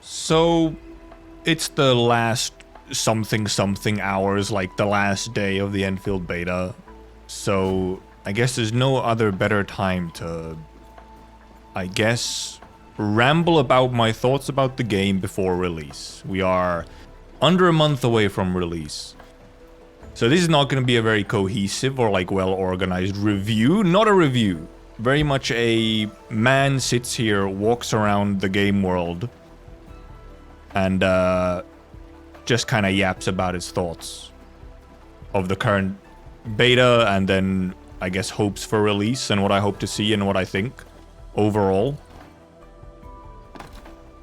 So, it's the last something hours, like the last day of the Enfield beta. So, I guess there's no other better time to, I guess, ramble about my thoughts about the game before release. We are under a month away from release. So this is not going to be a very cohesive or like well-organized review. Not a review. Very much a man sits here, walks around the game world, and just kind of yaps about his thoughts of the current beta, and then I guess hopes for release and what I hope to see and what I think overall.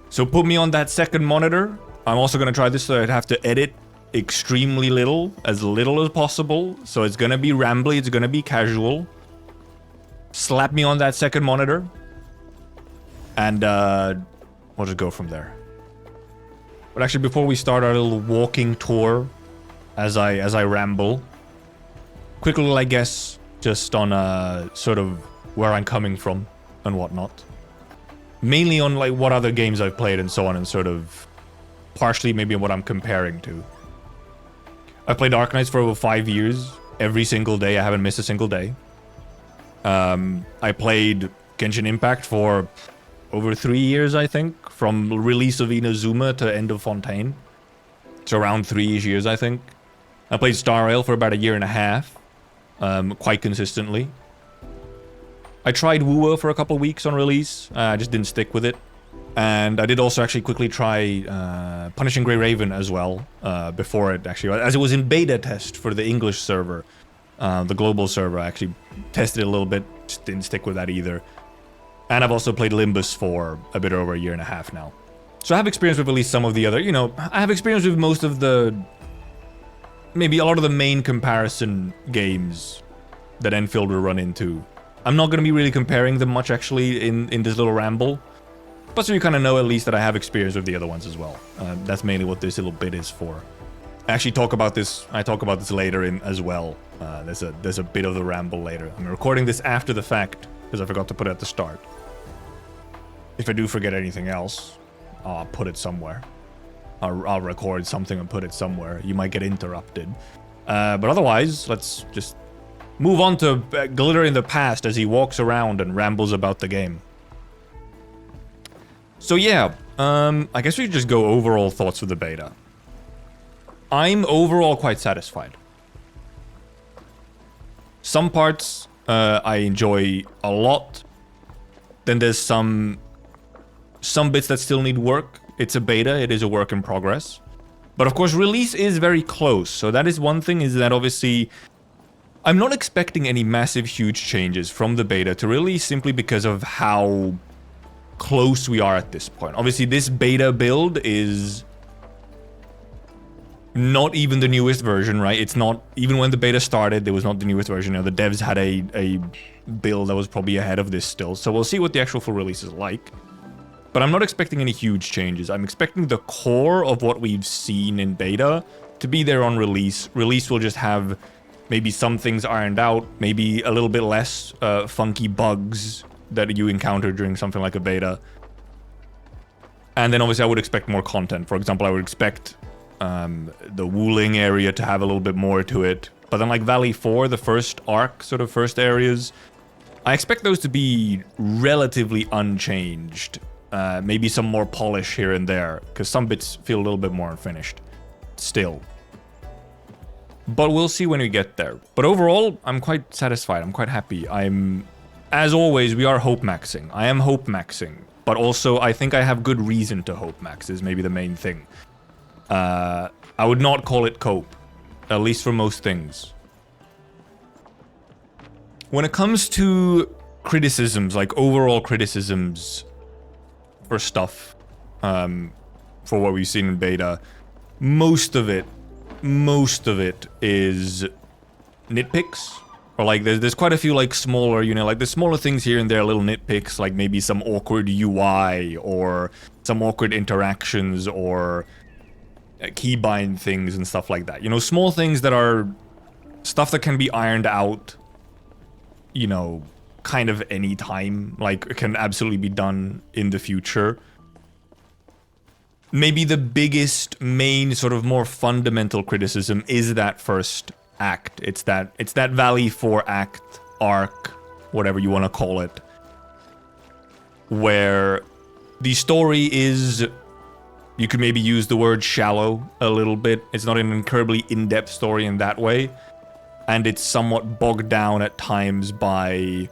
So put me on that second monitor. I'm also going to try this so I'd have to edit extremely little as possible. So it's going to be rambly, it's going to be casual. Slap me on that second monitor. And we'll just go from there. But actually, before we start our little walking tour as I ramble, quick little, I guess, just on sort of where I'm coming from and whatnot. Mainly on like what other games I've played and so on, and sort of partially maybe what I'm comparing to. I've played Arknights for over 5 years. Every single day, I haven't missed a single day. I played Genshin Impact for over 3 years, I think. From release of Inazuma to end of Fontaine. It's around 3-ish years, I think. I played Star Rail for about 1.5 years. Quite consistently. I tried Wuwa for a couple weeks on release. I just didn't stick with it. And I did also actually quickly try Punishing Grey Raven as well. Before it actually, as it was in beta test for the English server. The global server, I actually tested it a little bit. Just didn't stick with that either. And I've also played Limbus for a bit over 1.5 years now. So I have experience with at least some of the other, I have experience with most of the, maybe a lot of the main comparison games that Enfield will run into. I'm not going to be really comparing them much actually in this little ramble. But so you kind of know at least that I have experience with the other ones as well. That's mainly what this little bit is for. I actually talk about this later in as well. There's a bit of the ramble later. I'm recording this after the fact because I forgot to put it at the start. If I do forget anything else, I'll put it somewhere. I'll record something and put it somewhere. You might get interrupted. But otherwise, let's just move on to Glitter in the Past as he walks around and rambles about the game. So yeah, I guess we could just go overall thoughts of the beta. I'm overall quite satisfied. Some parts I enjoy a lot. Then there's some bits that still need work. It's a beta, it is a work in progress. But of course, release is very close. So that is one thing, is that obviously I'm not expecting any massive, huge changes from the beta to release simply because of how close we are at this point. Obviously, this beta build is not even the newest version, right? It's not, even when the beta started, there was not the newest version. The devs had a build that was probably ahead of this still. So we'll see what the actual full release is like. But I'm not expecting any huge changes. I'm expecting the core of what we've seen in beta to be there on release. Release will just have maybe some things ironed out, maybe a little bit less funky bugs that you encounter during something like a beta. And then obviously I would expect more content. For example, I would expect the Wuling area to have a little bit more to it. But then like Valley 4, the first arc, sort of first areas, I expect those to be relatively unchanged. Maybe some more polish here and there, because some bits feel a little bit more unfinished still. But we'll see when we get there. But overall, I'm quite satisfied. I'm quite happy. As always, we are hope maxing. I am hope maxing. But also, I think I have good reason to hope max, is maybe the main thing. I would not call it cope. At least for most things. When it comes to criticisms, like overall criticisms for stuff, for what we've seen in beta, most of it is nitpicks. Or like there's quite a few like smaller, like there's smaller things here and there, little nitpicks, like maybe some awkward UI or some awkward interactions or keybind things and stuff like that. Small things that are stuff that can be ironed out, kind of any time, like it can absolutely be done in the future. maybe the biggest, main, sort of more fundamental criticism is that first act. It's that Valley 4 act, arc, whatever you want to call it, where the story is, you could maybe use the word shallow a little bit. It's not an incredibly in-depth story in that way, and it's somewhat bogged down at times by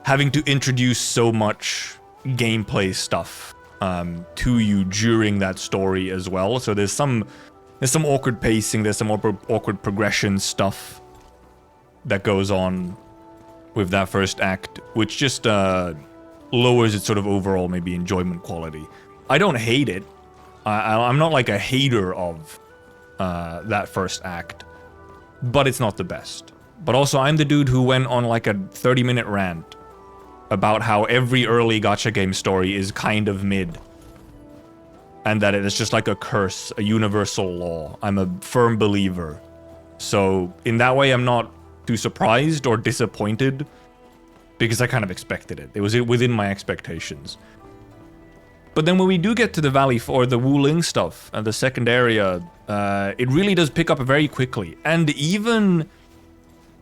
having to introduce so much gameplay stuff to you during that story as well. So there's some awkward pacing, there's some awkward progression stuff that goes on with that first act, which just lowers its sort of overall maybe enjoyment quality. I don't hate it. I'm not like a hater of that first act, but it's not the best. But also, I'm the dude who went on like a 30-minute rant about how every early gacha game story is kind of mid, and that it is just like a curse, a universal law. I'm a firm believer. So in that way, I'm not too surprised or disappointed, because I kind of expected it. It was within my expectations. But then when we do get to the Valley 4, the Wuling stuff, and the second area, it really does pick up very quickly. And even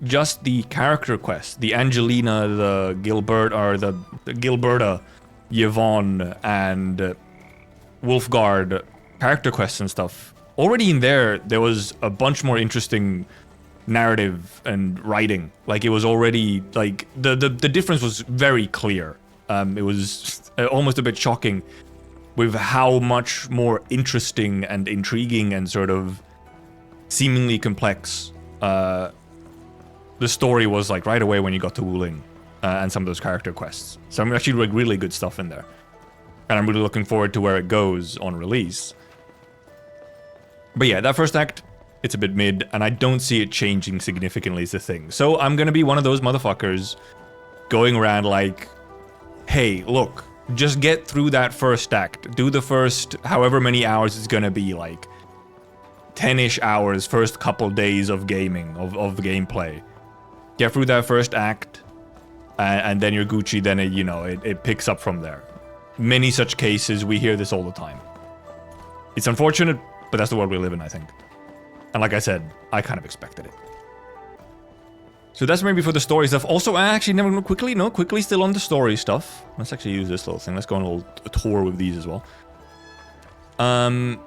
just the character quests, the Angelina, the Gilbert, or the Gilberta, Yvonne, and Wolfgard character quests and stuff, already in there was a bunch more interesting narrative and writing. Like, it was already, like, the difference was very clear. It was almost a bit shocking with how much more interesting and intriguing and sort of seemingly complex the story was, like, right away when you got to Wuling and some of those character quests. So I'm actually like really good stuff in there. And I'm really looking forward to where it goes on release. But yeah, that first act, it's a bit mid, and I don't see it changing significantly is the thing. So I'm gonna be one of those motherfuckers going around like, hey, look, just get through that first act. Do the first however many hours it's gonna be, like 10-ish hours, first couple days of gaming, of gameplay. Get through that first act, and then you're Gucci, then it picks up from there. Many such cases, we hear this all the time. It's unfortunate, but that's the world we live in, I think. And like I said, I kind of expected it. So that's maybe for the story stuff. Also, I actually never quickly still on the story stuff. Let's actually use this little thing. Let's go on a little tour with these as well. On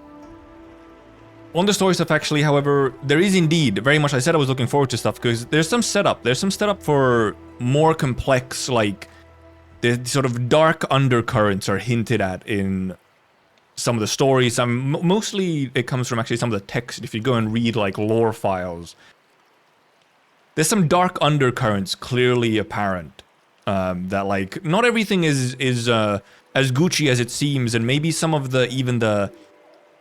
the story stuff, actually, however, there is indeed very much. I said I was looking forward to stuff because there's some setup. There's some setup for more complex, like, the sort of dark undercurrents are hinted at in some of the stories. Mostly it comes from actually some of the text. If you go and read like lore files, there's some dark undercurrents clearly apparent. That like not everything is as Gucci as it seems, and maybe some of even the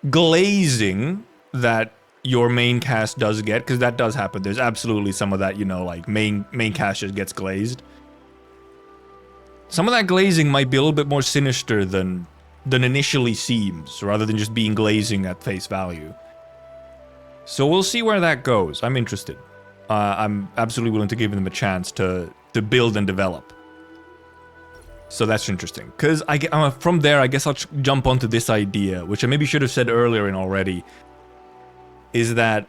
glazing that your main cast does get, because that does happen. There's absolutely some of that, like main cast just gets glazed. Some of that glazing might be a little bit more sinister than initially seems, rather than just being glazing at face value. So we'll see where that goes. I'm interested. I'm absolutely willing to give them a chance to build and develop. So that's interesting. Because from there, I guess I'll jump onto this idea, which I maybe should have said earlier in already, is that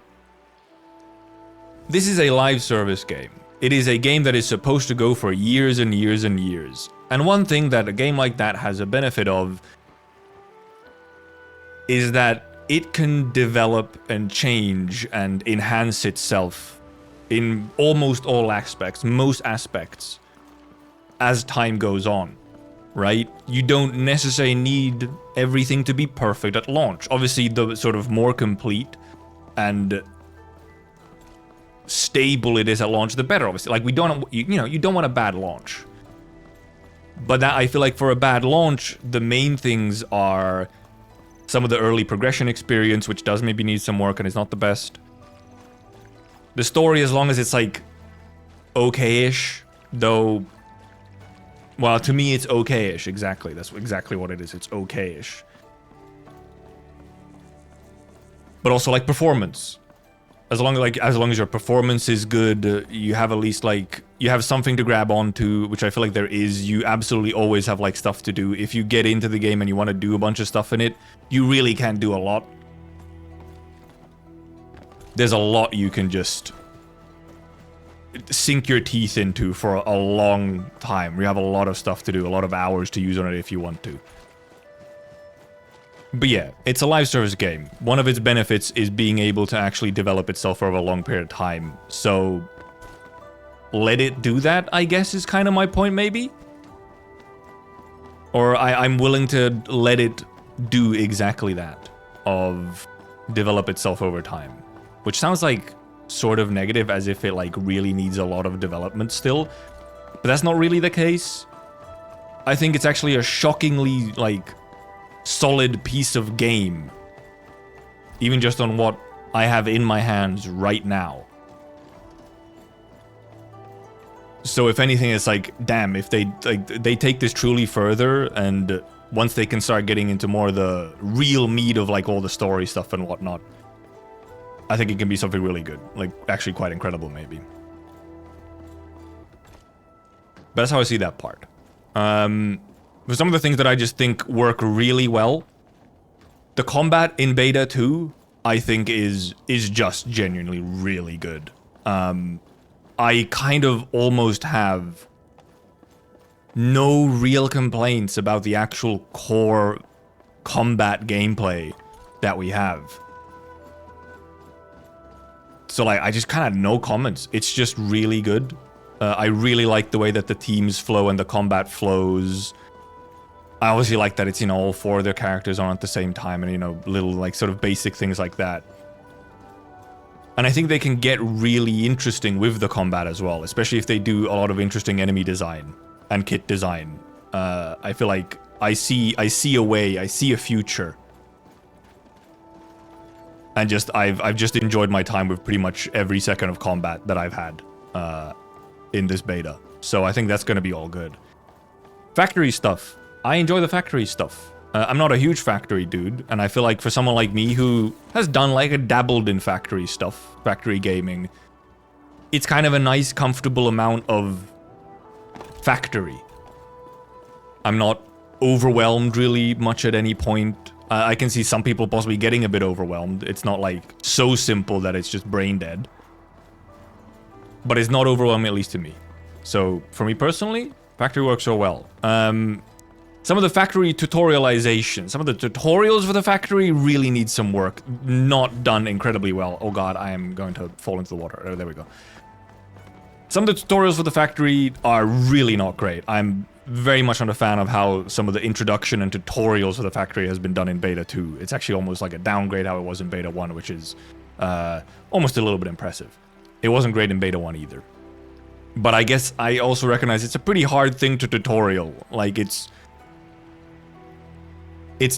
this is a live service game. It is a game that is supposed to go for years and years and years. And one thing that a game like that has a benefit of is that it can develop and change and enhance itself in almost all aspects, most aspects, as time goes on, right? You don't necessarily need everything to be perfect at launch. Obviously, the sort of more complete and stable it is at launch, the better, obviously. Like, you don't want a bad launch. But that, I feel like for a bad launch, the main things are some of the early progression experience, which does maybe need some work and is not the best. The story, as long as it's like okay-ish, though, well, to me it's okay-ish, exactly. That's exactly what it is, it's okay-ish. But also like performance. As long as your performance is good, you have at least like you have something to grab onto, which I feel like there is. You absolutely always have like stuff to do. If you get into the game and you want to do a bunch of stuff in it, you really can't do a lot. There's a lot you can just sink your teeth into for a long time. You have a lot of stuff to do, a lot of hours to use on it if you want to. But yeah, it's a live service game. One of its benefits is being able to actually develop itself over a long period of time. So let it do that, I guess, is kind of my point, maybe? Or I'm willing to let it do exactly that, of develop itself over time. Which sounds like sort of negative, as if it like really needs a lot of development still. But that's not really the case. I think it's actually a shockingly like solid piece of game, even just on what I have in my hands right now. So if anything, it's like, damn, if they take this truly further, and once they can start getting into more of the real meat of like all the story stuff and whatnot, I think it can be something really good, like actually quite incredible maybe. But that's how I see that part. For some of the things that I just think work really well, the combat in Beta 2, I think is just genuinely really good. I kind of almost have no real complaints about the actual core combat gameplay that we have. So like, I just kind of no comments. It's just really good. I really like the way that the teams flow and the combat flows. I obviously like that it's, you know, all four of their characters on at the same time, and, you know, little, like, sort of basic things like that. And I think they can get really interesting with the combat as well, especially if they do a lot of interesting enemy design and kit design. I feel like I see a way, I see a future. And just, I've just enjoyed my time with pretty much every second of combat that I've had in this beta. So I think that's going to be all good. Factory stuff. I enjoy the factory stuff. I'm not a huge factory dude, and I feel like for someone like me who has done like a dabbled in factory stuff, factory gaming, it's kind of a nice, comfortable amount of factory. I'm not overwhelmed really much at any point. I can see some people possibly getting a bit overwhelmed. It's not like so simple that it's just brain dead. But it's not overwhelming, at least to me. So for me personally, factory works so well. Some of the factory tutorialization, some of the tutorials for the factory really need some work. Not done incredibly well. Oh god, I am going to fall into the water. Oh, there we go. Some of the tutorials for the factory are really not great. I'm very much not a fan of how some of the introduction and tutorials for the factory has been done in Beta 2. It's actually almost like a downgrade how it was in Beta 1, which is almost a little bit impressive. It wasn't great in Beta 1 either. But I guess I also recognize it's a pretty hard thing to tutorial. Like, it's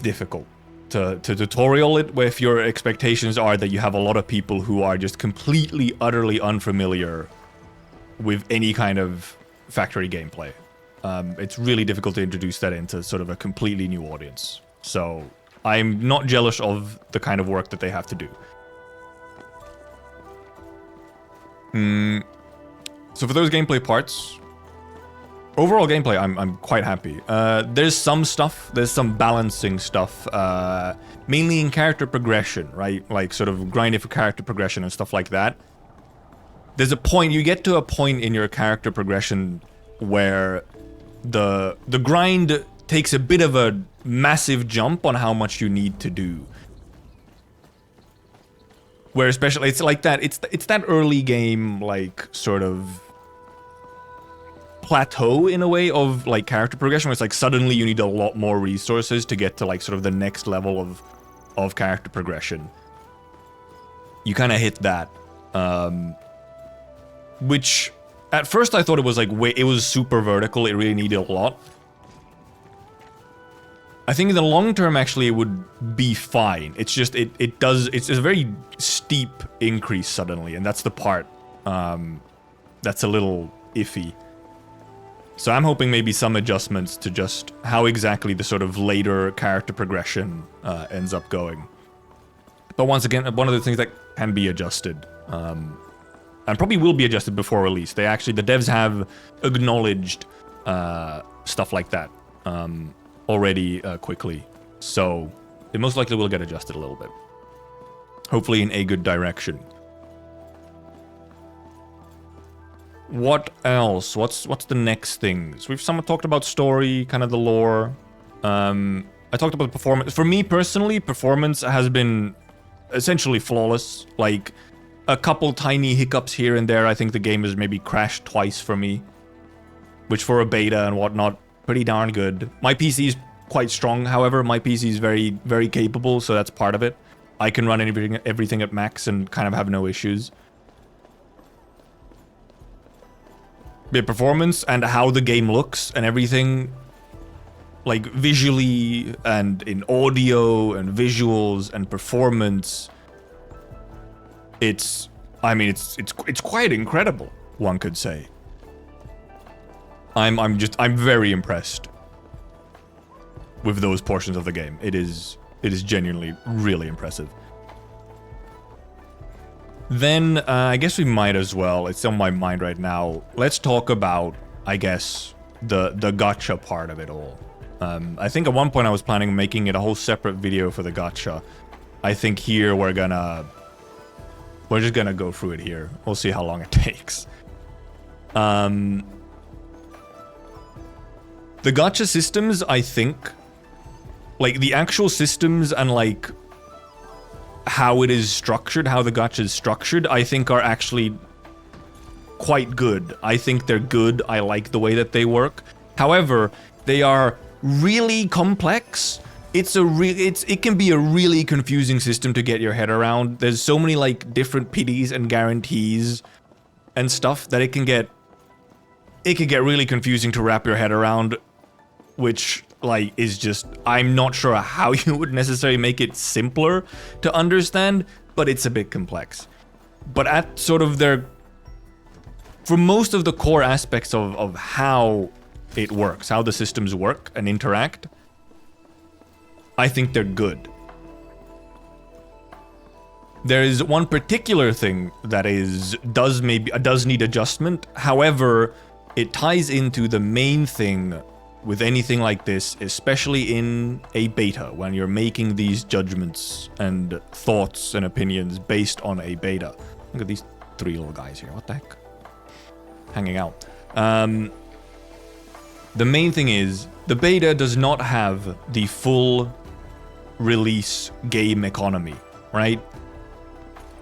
difficult to tutorial it if your expectations are that you have a lot of people who are just completely, utterly unfamiliar with any kind of factory gameplay. It's really difficult to introduce that into sort of a completely new audience. So I'm not jealous of the kind of work that they have to do. So for those gameplay parts, overall gameplay, I'm quite happy. There's some stuff, there's some balancing stuff, mainly in character progression, right? Like sort of grinding for character progression and stuff like that. There's a point, you get to a point in your character progression where the grind takes a bit of a massive jump on how much you need to do. Where especially, it's like that, it's that early game, like, sort of plateau in a way of like character progression where it's like suddenly you need a lot more resources to get to like sort of the next level of character progression. You kind of hit that, which at first I thought it was like it was super vertical, it really needed a lot. I think in the long term actually it would be fine. It's just it's a very steep increase suddenly, and that's the part that's a little iffy. So I'm hoping maybe some adjustments to just how exactly the sort of later character progression ends up going. But once again, one of the things that can be adjusted. And probably will be adjusted before release. The devs have acknowledged stuff like that already quickly. So it most likely will get adjusted a little bit. Hopefully in a good direction. What else? What's the next things? We've somewhat talked about story, kind of the lore. I talked about performance. For me personally, performance has been essentially flawless. Like a couple tiny hiccups here and there. I think the game has maybe crashed twice for me, which for a beta and whatnot, pretty darn good. My PC is quite strong, however. My PC is very, very capable, so that's part of it. I can run everything at max and kind of have no issues. The performance and how the game looks and everything, like visually and in audio and visuals and performance, it's quite incredible, one could say. I'm very impressed with those portions of the game. It is genuinely really impressive. Then I guess we might as well, it's on my mind right now, let's talk about, I guess, the gacha part of it all. I think at one point I was planning on making it a whole separate video for the gacha. I think here we're just gonna go through it here. We'll see how long it takes. The gacha systems, I think, like the actual systems and like how it is structured, how the gacha is structured, I think are actually quite good. I think they're good. I like the way that they work. However, they are really complex. It can be a really confusing system to get your head around. There's so many like different pities and guarantees and stuff that it can get really confusing to wrap your head around, which like is just, I'm not sure how you would necessarily make it simpler to understand, but it's a bit complex. But at sort of for most of the core aspects of how it works, how the systems work and interact, I think they're good. There is one particular thing that does need adjustment. However, it ties into the main thing with anything like this, especially in a beta, when you're making these judgments and thoughts and opinions based on a beta. Look at these three little guys here. What the heck? Hanging out. The main thing is, the beta does not have the full release game economy, right?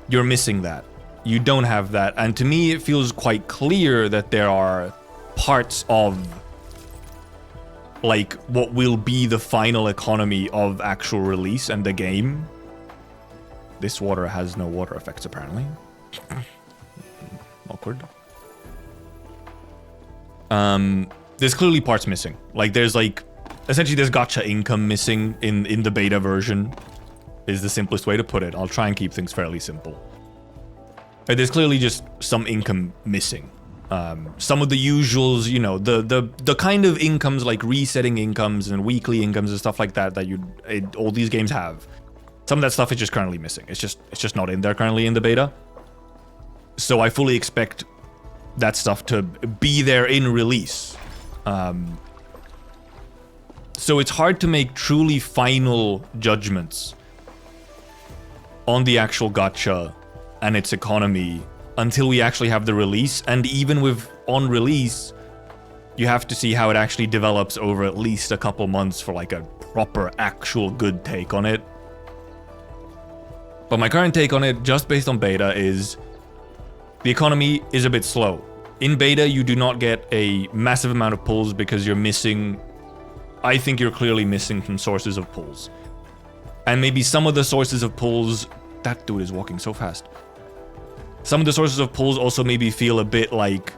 You're missing that. You don't have that. And to me, it feels quite clear that there are parts of like what will be the final economy of actual release and the game. This water has no water effects, apparently. Awkward. There's clearly parts missing. Like there's like, essentially there's gacha income missing in the beta version, is the simplest way to put it. I'll try and keep things fairly simple. There's clearly just some income missing. Some of the usuals, you know, the kind of incomes like resetting incomes and weekly incomes and stuff like that all these games have. Some of that stuff is just currently missing. It's just not in there currently in the beta. So I fully expect that stuff to be there in release. So it's hard to make truly final judgments on the actual gacha and its economy until we actually have the release. And even on release, you have to see how it actually develops over at least a couple months for like a proper actual good take on it. But my current take on it, just based on beta, is the economy is a bit slow. In beta, you do not get a massive amount of pulls because you're missing, I think you're clearly missing some sources of pulls. And maybe some of the sources of pulls, that dude is walking so fast. Some of the sources of pulls also maybe feel a bit like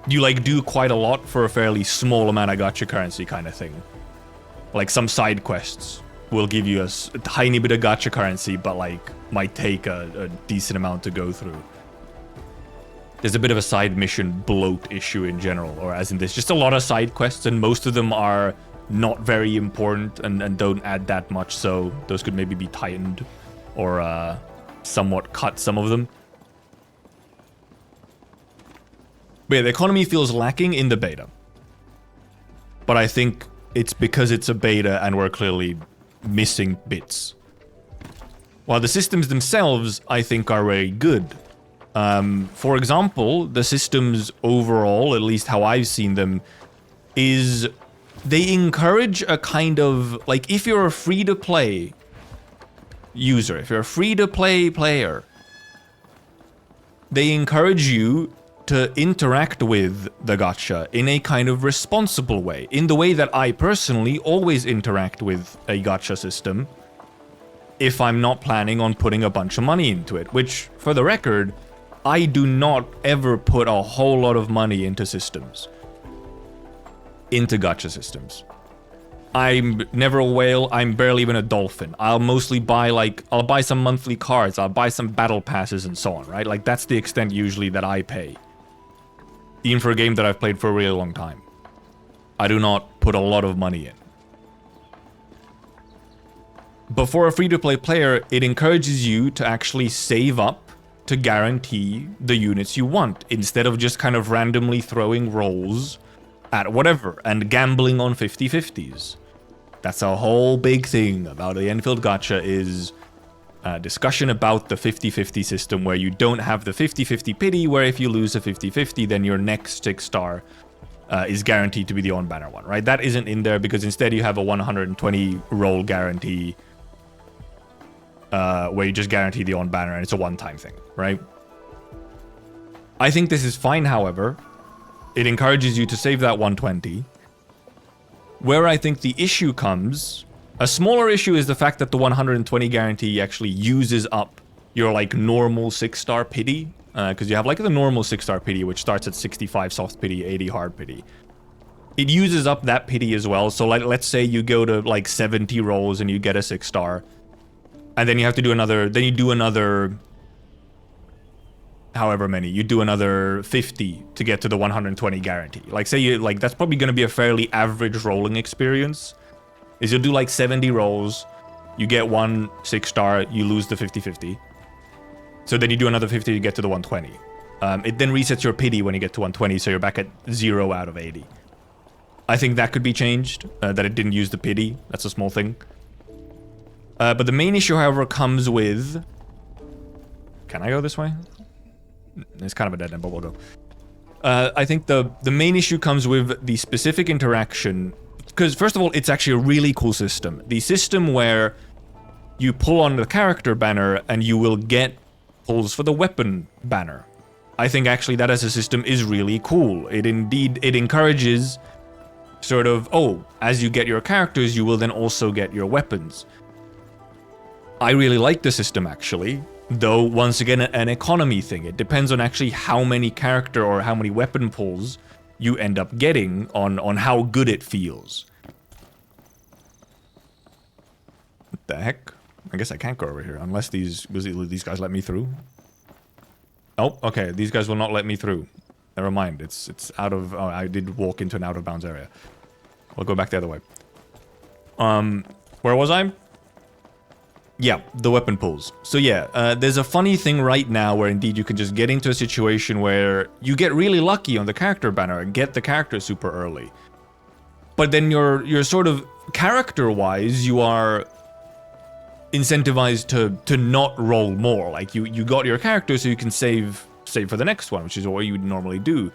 you like do quite a lot for a fairly small amount of gacha currency kind of thing. Like some side quests will give you a tiny bit of gacha currency, but like might take a decent amount to go through. There's a bit of a side mission bloat issue in general, or as in there's just a lot of side quests and most of them are not very important and don't add that much, so those could maybe be tightened or somewhat cut some of them. But yeah, the economy feels lacking in the beta. But I think it's because it's a beta and we're clearly missing bits. While the systems themselves, I think, are very good. For example, the systems overall, at least how I've seen them, is they encourage a kind of, like, if you're a free-to-play user, if you're a free-to-play player, they encourage you to interact with the gacha in a kind of responsible way, in the way that I personally always interact with a gacha system if I'm not planning on putting a bunch of money into it, which, for the record, I do not ever put a whole lot of money into systems. Into gacha systems. I'm never a whale, I'm barely even a dolphin. I'll mostly buy, like, I'll buy some monthly cards, I'll buy some battle passes and so on, right? Like, that's the extent usually that I pay. Even for a game that I've played for a really long time. I do not put a lot of money in. But for a free-to-play player, it encourages you to actually save up to guarantee the units you want, instead of just kind of randomly throwing rolls at whatever and gambling on 50-50s. That's a whole big thing about the Enfield gacha, is discussion about the 50-50 system, where you don't have the 50-50 pity, where if you lose a 50-50, then your next 6-star is guaranteed to be the on-banner one, right? That isn't in there because instead you have a 120 roll guarantee, where you just guarantee the on-banner and it's a one-time thing, right? I think this is fine, however. It encourages you to save that 120. Where I think the issue comes, a smaller issue, is the fact that the 120 guarantee actually uses up your, like, normal 6-star pity. Because you have, like, the normal 6-star pity, which starts at 65 soft pity, 80 hard pity. It uses up that pity as well. So, like, let's say you go to, like, 70 rolls and you get a 6-star. And then you have to do another, then you do another, however many, you do another 50 to get to the 120 guarantee. Like, say you, like, that's probably going to be a fairly average rolling experience. Is you'll do like 70 rolls, you get one 6-star, you lose the 50-50. So then you do another 50 to get to the 120. It then resets your pity when you get to 120, so you're back at 0 out of 80. I think that could be changed, that it didn't use the pity. That's a small thing. But the main issue, however, comes with... Can I go this way? It's kind of a dead end, but we'll go. I think the main issue comes with the specific interaction. Because, first of all, it's actually a really cool system. The system where you pull on the character banner and you will get pulls for the weapon banner. I think actually that as a system is really cool. It encourages sort of, oh, as you get your characters, you will then also get your weapons. I really like the system, actually. Though, once again, an economy thing. It depends on actually how many character or how many weapon pulls you end up getting on how good it feels. What the heck? I guess I can't go over here unless these guys let me through. Oh, okay. These guys will not let me through. Never mind. It's out of... Oh, I did walk into an out-of-bounds area. I'll go back the other way. Where was I? Yeah, the weapon pulls. So yeah, there's a funny thing right now where indeed you can just get into a situation where you get really lucky on the character banner and get the character super early. But then you're sort of, character-wise, you are incentivized to not roll more. Like, you got your character so you can save for the next one, which is what you would normally do.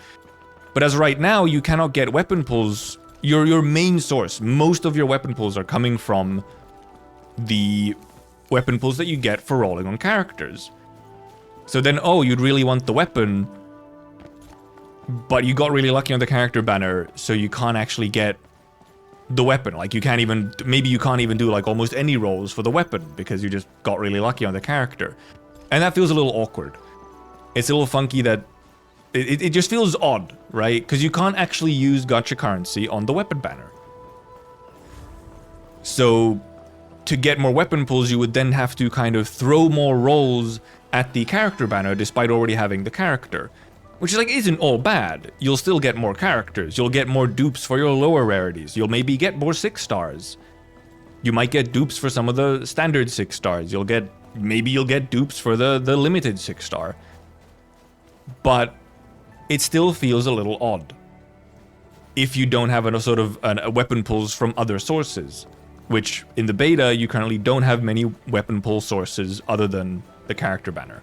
But as right now, you cannot get weapon pulls. Your main source, most of your weapon pulls are coming from the weapon pulls that you get for rolling on characters. So then, oh, you'd really want the weapon, but you got really lucky on the character banner, so you can't actually get the weapon. Like, you can't even, maybe you can't even do like almost any rolls for the weapon because you just got really lucky on the character. And that feels a little awkward. It's a little funky that it just feels odd, right? Because you can't actually use gacha currency on the weapon banner. So to get more weapon pulls, you would then have to kind of throw more rolls at the character banner despite already having the character. Which is like, isn't all bad. You'll still get more characters. You'll get more dupes for your lower rarities. You'll maybe get more 6-stars. You might get dupes for some of the standard 6-stars. You'll get, maybe you'll get dupes for the limited 6-star. But it still feels a little odd if you don't have a sort of a weapon pulls from other sources, which in the beta you currently don't have many weapon pull sources other than the character banner.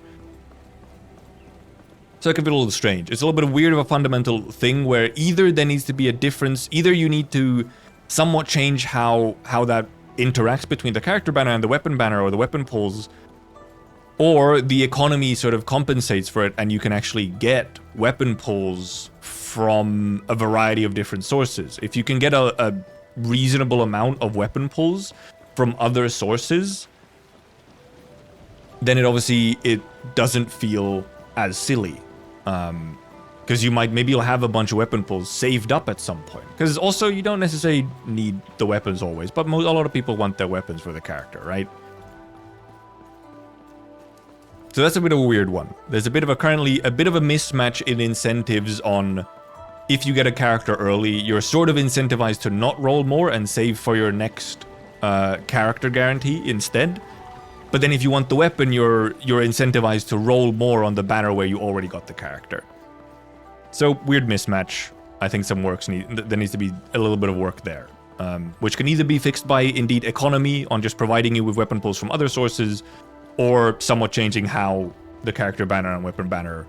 So it can be a little strange. It's a little bit weird of a fundamental thing where either there needs to be a difference, either you need to somewhat change how that interacts between the character banner and the weapon banner or the weapon pulls, or the economy sort of compensates for it and you can actually get weapon pulls from a variety of different sources. If you can get a reasonable amount of weapon pulls from other sources, then it doesn't feel as silly. Because maybe you'll have a bunch of weapon pulls saved up at some point. Because also, you don't necessarily need the weapons always, but a lot of people want their weapons for the character, right? So that's a bit of a weird one. There's currently a bit of a mismatch in incentives on if you get a character early, you're sort of incentivized to not roll more and save for your next character guarantee instead. But then if you want the weapon, you're incentivized to roll more on the banner where you already got the character. So, weird mismatch. I think there needs to be a little bit of work there. Which can either be fixed by, indeed, economy on just providing you with weapon pulls from other sources, or somewhat changing how the character banner and weapon banner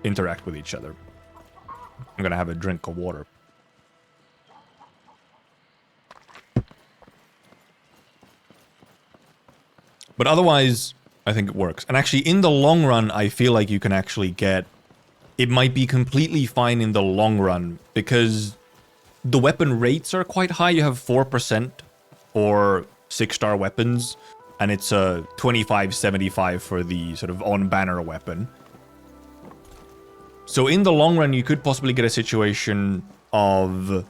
interact with each other. I'm gonna have a drink of water. But otherwise, I think it works. And actually, in the long run, I feel like you can actually get... It might be completely fine in the long run, because the weapon rates are quite high. You have 4% for 6-star weapons, and it's a 25-75 for the sort of on-banner weapon. So in the long run, you could possibly get a situation of...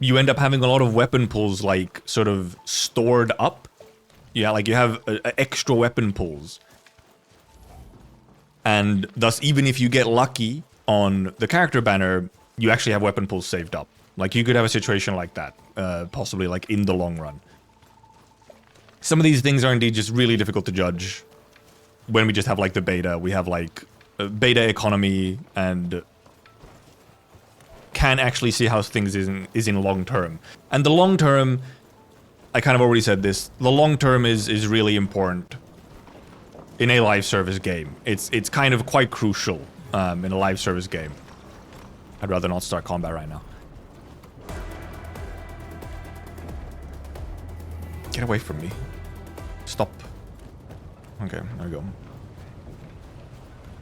You end up having a lot of weapon pulls, like, sort of stored up. Yeah, like you have extra weapon pulls. And thus, even if you get lucky on the character banner, you actually have weapon pulls saved up. Like, you could have a situation like that, possibly, like, in the long run. Some of these things are indeed just really difficult to judge. When we just have, like, the beta, we have, like, beta economy and... can actually see how things is in long term. And the long term, I kind of already said this, the long term is really important in a live service game. It's kind of quite crucial in a live service game. I'd rather not start combat right now. Get away from me. Stop. Okay, there we go.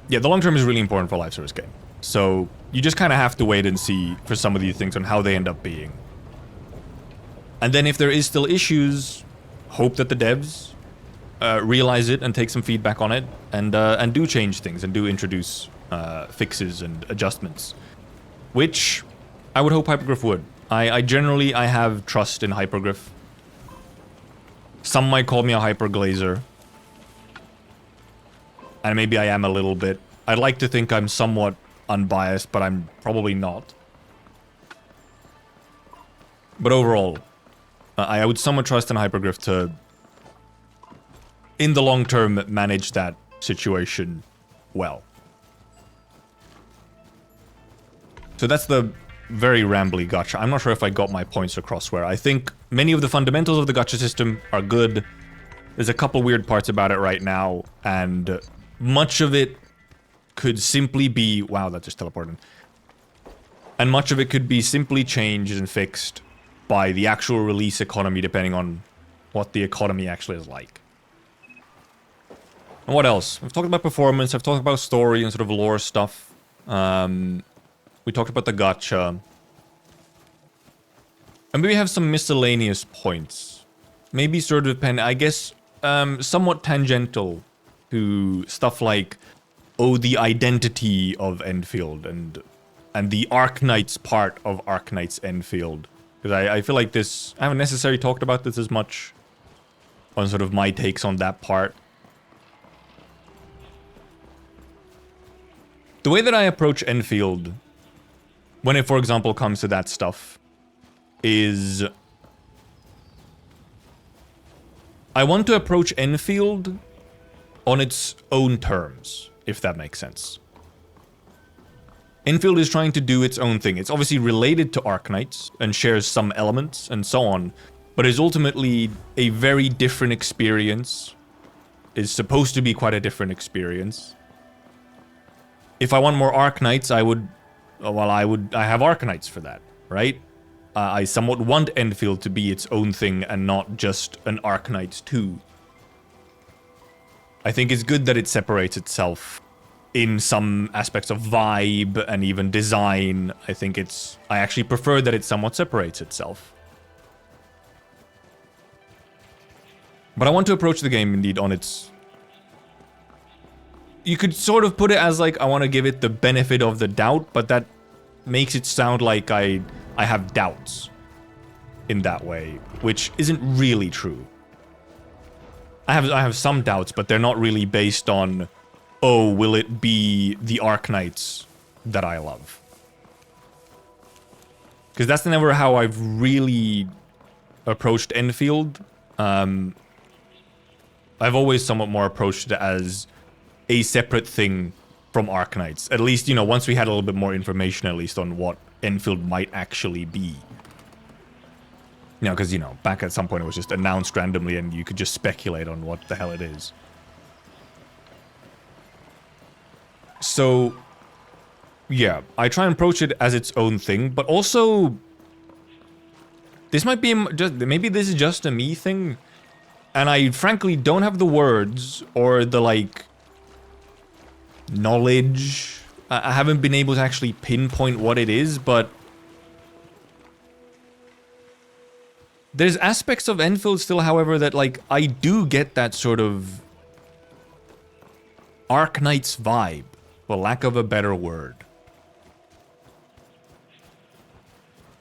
Yeah, the long term is really important for a live service game. So, you just kind of have to wait and see for some of these things on how they end up being. And then if there is still issues, hope that the devs realize it and take some feedback on it, and do change things, and do introduce fixes and adjustments. Which, I would hope Hypergriff would. I generally have trust in Hypergriff. Some might call me a hyperglazer. And maybe I am a little bit. I'd like to think I'm somewhat unbiased, but I'm probably not. But overall, I would somewhat trust in Hypergriff to, in the long term, manage that situation well. So that's the very rambly gacha. I'm not sure if I got my points across where I think many of the fundamentals of the gacha system are good. There's a couple weird parts about it right now, and much of it could simply be... Wow, that just teleported. And much of it could be simply changed and fixed by the actual release economy, depending on what the economy actually is like. And what else? We've talked about performance, I've talked about story and sort of lore stuff. We talked about the gacha. And maybe we have some miscellaneous points. Maybe sort of I guess, somewhat tangential to stuff like, oh, the identity of Endfield and the Arknights part of Arknights Endfield. Because I feel like this, I haven't necessarily talked about this as much on sort of my takes on that part. The way that I approach Endfield, when it, for example, comes to that stuff, is I want to approach Enfield on its own terms, if that makes sense. Enfield is trying to do its own thing. It's obviously related to Arknights and shares some elements and so on, but is ultimately a very different experience. Is supposed to be quite a different experience. If I want more Arknights, I would... Well, I have Arknights for that, right? I somewhat want Enfield to be its own thing and not just an Arknights 2. I think it's good that it separates itself in some aspects of vibe and even design. I think it's... I actually prefer that it somewhat separates itself. But I want to approach the game indeed on its... You could sort of put it as like, I want to give it the benefit of the doubt, but that makes it sound like I have doubts in that way, which isn't really true. I have some doubts, but they're not really based on, oh, will it be the Arknights that I love? Because that's never how I've really approached Enfield. I've always somewhat more approached it as a separate thing from Arknights. At least, you know, once we had a little bit more information, at least, on what Enfield might actually be. You know, because, you know, back at some point it was just announced randomly and you could just speculate on what the hell it is. So, yeah, I try and approach it as its own thing, but also... This might be just... Maybe this is just a me thing, and I frankly don't have the words or the, like... knowledge. I haven't been able to actually pinpoint what it is, but... There's aspects of Enfield still, however, that, like, I do get that sort of... Arknights vibe, for lack of a better word.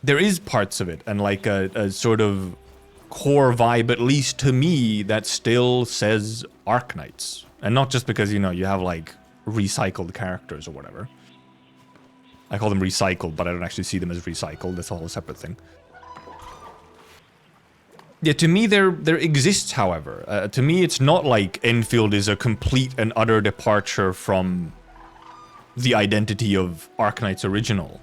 There is parts of it, and like a sort of core vibe, at least to me, that still says Arknights. And not just because, you know, you have, like, recycled characters or whatever. I call them recycled, but I don't actually see them as recycled. That's a whole separate thing. Yeah, to me, there exists, however. To me, it's not like Enfield is a complete and utter departure from the identity of Arknights original.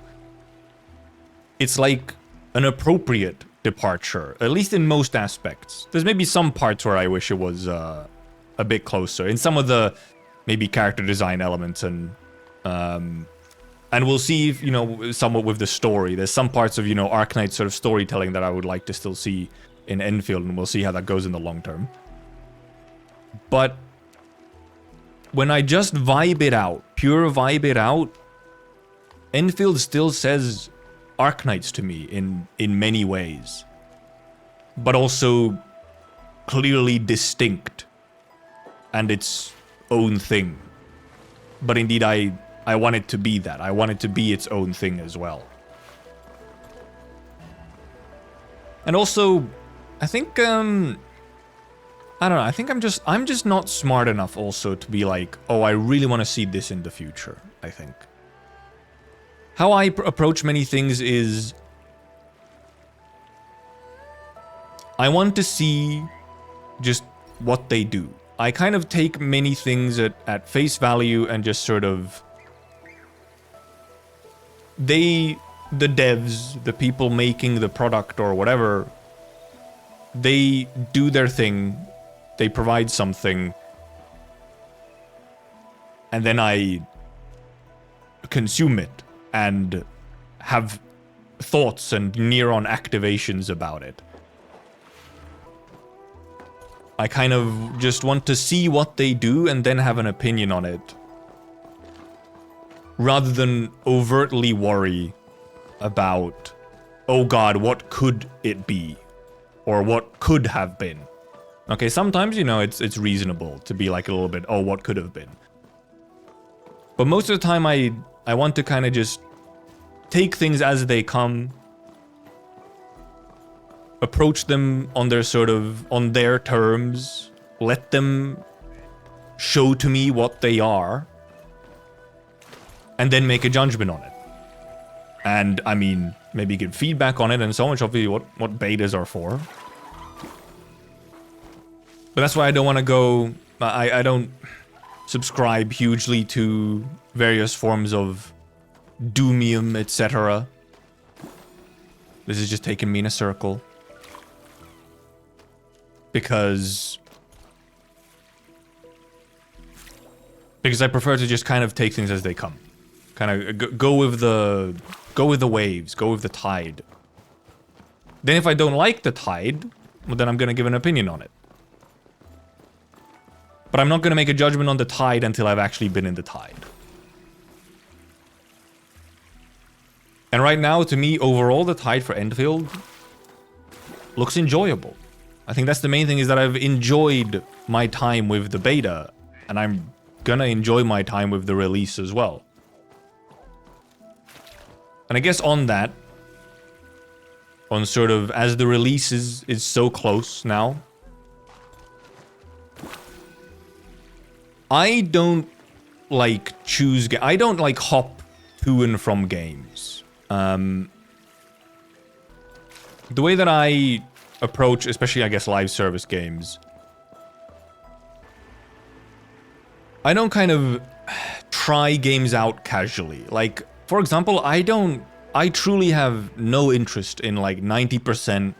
It's like an appropriate departure, at least in most aspects. There's maybe some parts where I wish it was a bit closer. In some of the maybe character design elements and we'll see, if, you know, somewhat with the story. There's some parts of, you know, Arknights sort of storytelling that I would like to still see in Enfield, and we'll see how that goes in the long term. But when I just vibe it out, pure vibe it out, Enfield still says Arknights to me in many ways. But also clearly distinct and its own thing. But indeed, I want it to be that. I want it to be its own thing as well. And also, I think, I don't know, I think I'm just not smart enough also to be like, oh, I really want to see this in the future, I think. How I approach many things is... I want to see just what they do. I kind of take many things at face value and just sort of... The devs, the people making the product or whatever... They do their thing, they provide something, and then I consume it and have thoughts and neuron activations about it. I kind of just want to see what they do and then have an opinion on it, rather than overtly worry about, oh god, what could it be? Or what could have been. Okay, sometimes, you know, it's reasonable to be like a little bit, oh, what could have been. But most of the time, I want to kind of just take things as they come, approach them on their sort of, on their terms, let them show to me what they are, and then make a judgment on it. And, I mean, maybe give feedback on it and so on, which obviously what betas are for. But that's why I don't want to go... I don't subscribe hugely to various forms of Doomium, etc. This is just taking me in a circle. Because I prefer to just kind of take things as they come. Kind of go with the waves, go with the tide. Then if I don't like the tide, well, then I'm gonna give an opinion on it. But I'm not gonna make a judgment on the tide until I've actually been in the tide. And right now, to me, overall, the tide for Endfield looks enjoyable. I think that's the main thing, is that I've enjoyed my time with the beta, and I'm gonna enjoy my time with the release as well. And I guess on that, on sort of, as the release is so close now, I don't like I don't like hop to and from games. The way that I approach, especially I guess live service games, I don't kind of try games out casually. Like, for example, I truly have no interest in like 90%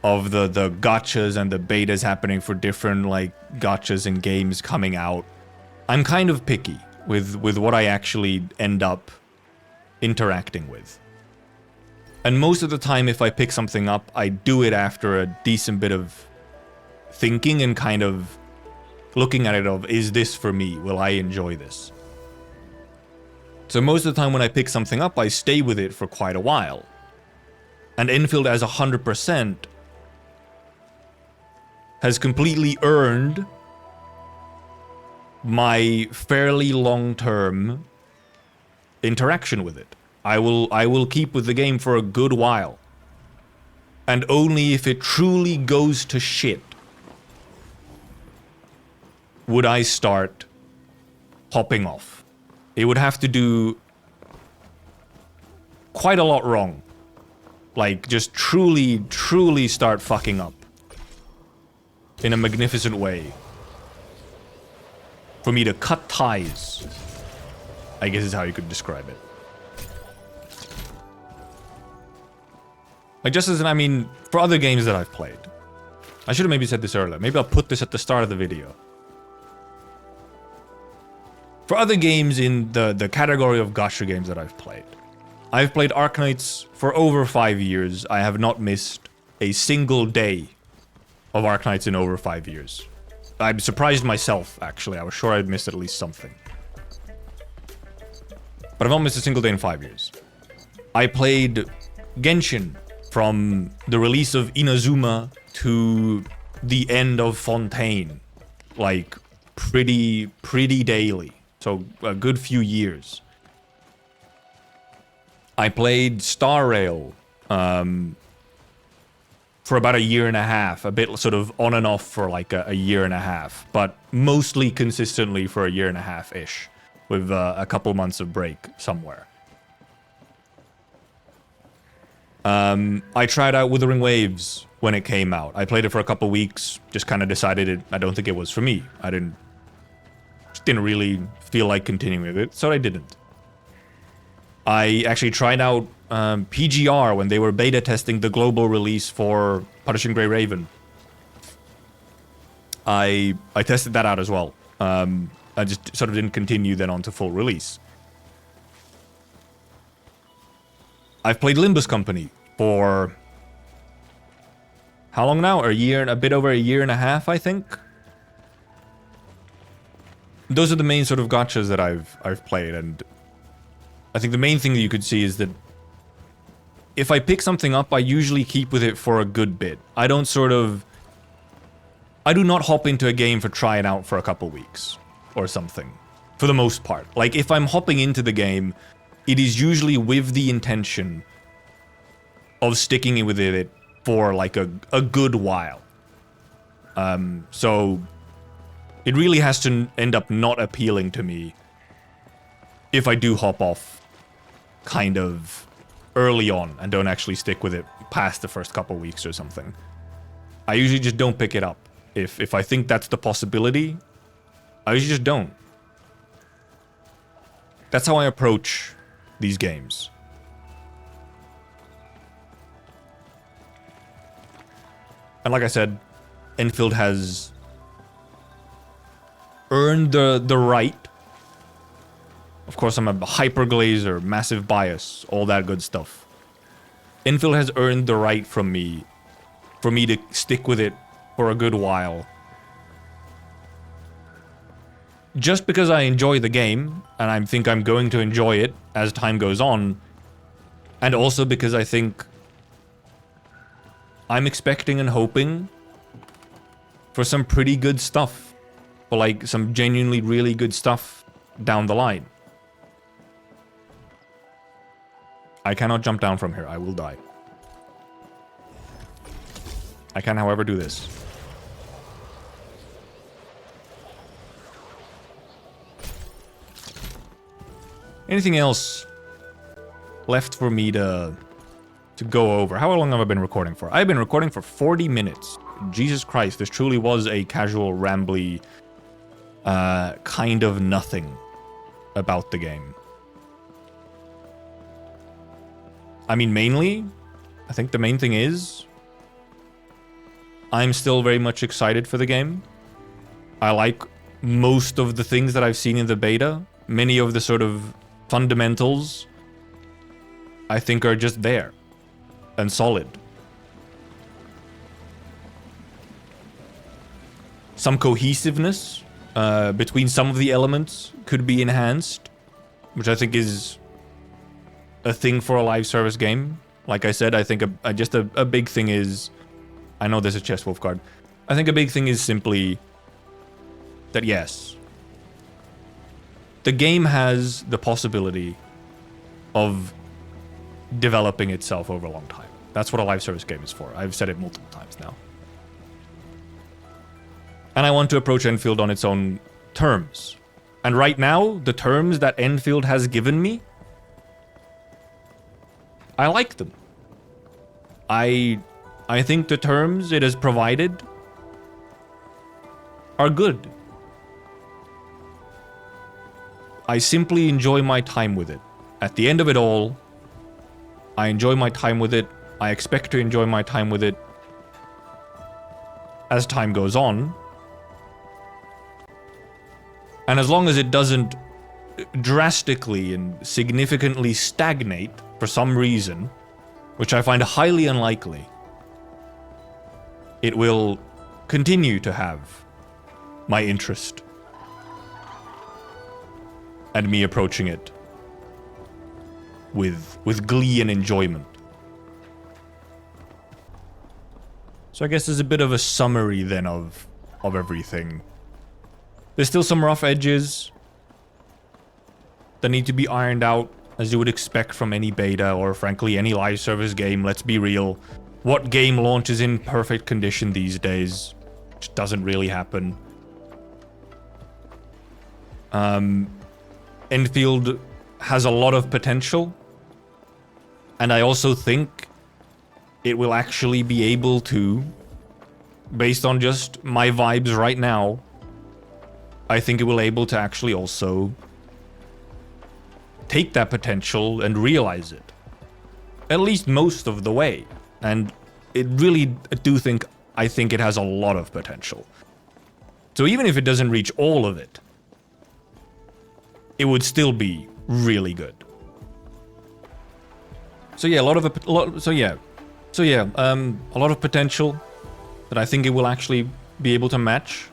of the gachas and the betas happening for different like gachas and games coming out. I'm kind of picky with what I actually end up interacting with. And most of the time, if I pick something up, I do it after a decent bit of thinking and kind of looking at it of, is this for me? Will I enjoy this? So most of the time when I pick something up, I stay with it for quite a while. And Enfield as 100% has completely earned my fairly long-term interaction with it. I will keep with the game for a good while. And only if it truly goes to shit would I start hopping off. It would have to do quite a lot wrong. Like, just truly start fucking up in a magnificent way for me to cut ties, I guess is how you could describe it. Like, just as I mean, for other games that I've played. I should have maybe said this earlier. Maybe I'll put this at the start of the video. For other games in the category of gacha games that I've played Arknights for over 5 years. I have not missed a single day of Arknights in over 5 years. I'm surprised myself, actually. I was sure I'd missed at least something. But I've not missed a single day in 5 years. I played Genshin from the release of Inazuma to the end of Fontaine. Like, pretty daily. So, a good few years. I played Star Rail for about a year and a half. A bit sort of on and off for like a year and a half. But mostly consistently for a year and a half-ish. With a couple months of break somewhere. I tried out Wuthering Waves when it came out. I played it for a couple weeks. Just kind of decided I don't think it was for me. Just didn't really feel like continuing with it, so I didn't. I actually tried out PGR when they were beta testing the global release for Punishing Grey Raven. I tested that out as well. I just sort of didn't continue then on to full release. I've played Limbus Company for how long now? A bit over a year and a half, I think. Those are the main sort of gachas that I've played, and I think the main thing that you could see is that if I pick something up, I usually keep with it for a good bit. I do not hop into a game for try it out for a couple weeks or something, for the most part. Like, if I'm hopping into the game, it is usually with the intention of sticking with it for like a good while. So it really has to end up not appealing to me if I do hop off kind of early on and don't actually stick with it past the first couple weeks or something. I usually just don't pick it up. If I think that's the possibility, I usually just don't. That's how I approach these games. And like I said, Enfield has earned the right. Of course, I'm a hyper glazer, massive bias, all that good stuff. Enfield has earned the right from me for me to stick with it for a good while. Just because I enjoy the game, and I think I'm going to enjoy it as time goes on, and also because I think I'm expecting and hoping for some pretty good stuff, for like some genuinely really good stuff down the line. I cannot jump down from here, I will die. I can, however, do this. Anything else left for me to go over? How long have I been recording for? I've been recording for 40 minutes. Jesus Christ, this truly was a casual, rambly, kind of nothing about the game. I mean, mainly, I think the main thing is I'm still very much excited for the game. I like most of the things that I've seen in the beta. Many of the sort of fundamentals I think are just there and solid. Some cohesiveness between some of the elements could be enhanced, which I think is a thing for a live service game. Like I said, I think just a big thing is, I know there's a chest wolf card. I think a big thing is simply that yes, the game has the possibility of developing itself over a long time. That's what a live service game is for. I've said it multiple times now. And I want to approach Enfield on its own terms. And right now, the terms that Enfield has given me, I like them. I think the terms it has provided are good. I simply enjoy my time with it. At the end of it all, I enjoy my time with it. I expect to enjoy my time with it as time goes on. And as long as it doesn't drastically and significantly stagnate for some reason, which I find highly unlikely, it will continue to have my interest and me approaching it with glee and enjoyment. So I guess there's a bit of a summary then of everything. There's still some rough edges that need to be ironed out, as you would expect from any beta or frankly any live service game. Let's be real. What game launches in perfect condition these days? Which doesn't really happen. Enfield has a lot of potential, and I also think it will actually be able to, based on just my vibes right now, I think it will able to actually also take that potential and realize it. At least most of the way. And it really I think it has a lot of potential. So even if it doesn't reach all of it, it would still be really good. So yeah, a lot of potential that I think it will actually be able to match.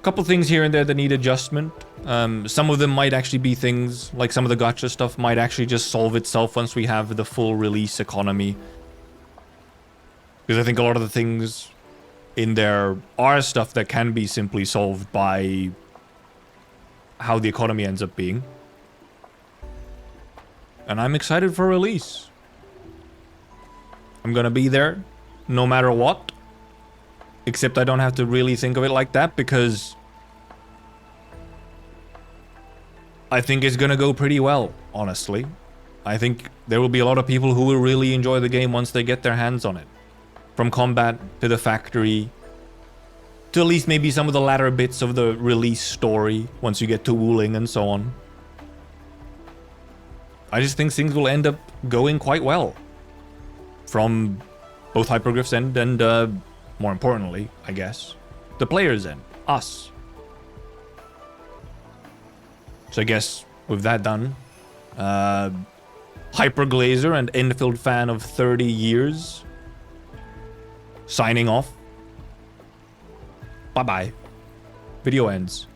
Couple things here and there that need adjustment. Some of them might actually be things, like some of the gacha stuff might actually just solve itself once we have the full release economy. Because I think a lot of the things in there are stuff that can be simply solved by how the economy ends up being. And I'm excited for release. I'm gonna be there no matter what. Except I don't have to really think of it like that, because I think it's gonna go pretty well, honestly. I think there will be a lot of people who will really enjoy the game once they get their hands on it. From combat, to the factory, to at least maybe some of the latter bits of the release story once you get to Wuling and so on. I just think things will end up going quite well from both Hypergriff's end and, more importantly, I guess, the player's end, us. So I guess with that done, Hyperglazer and Endfield fan of 30 years, signing off. Bye-bye. Video ends.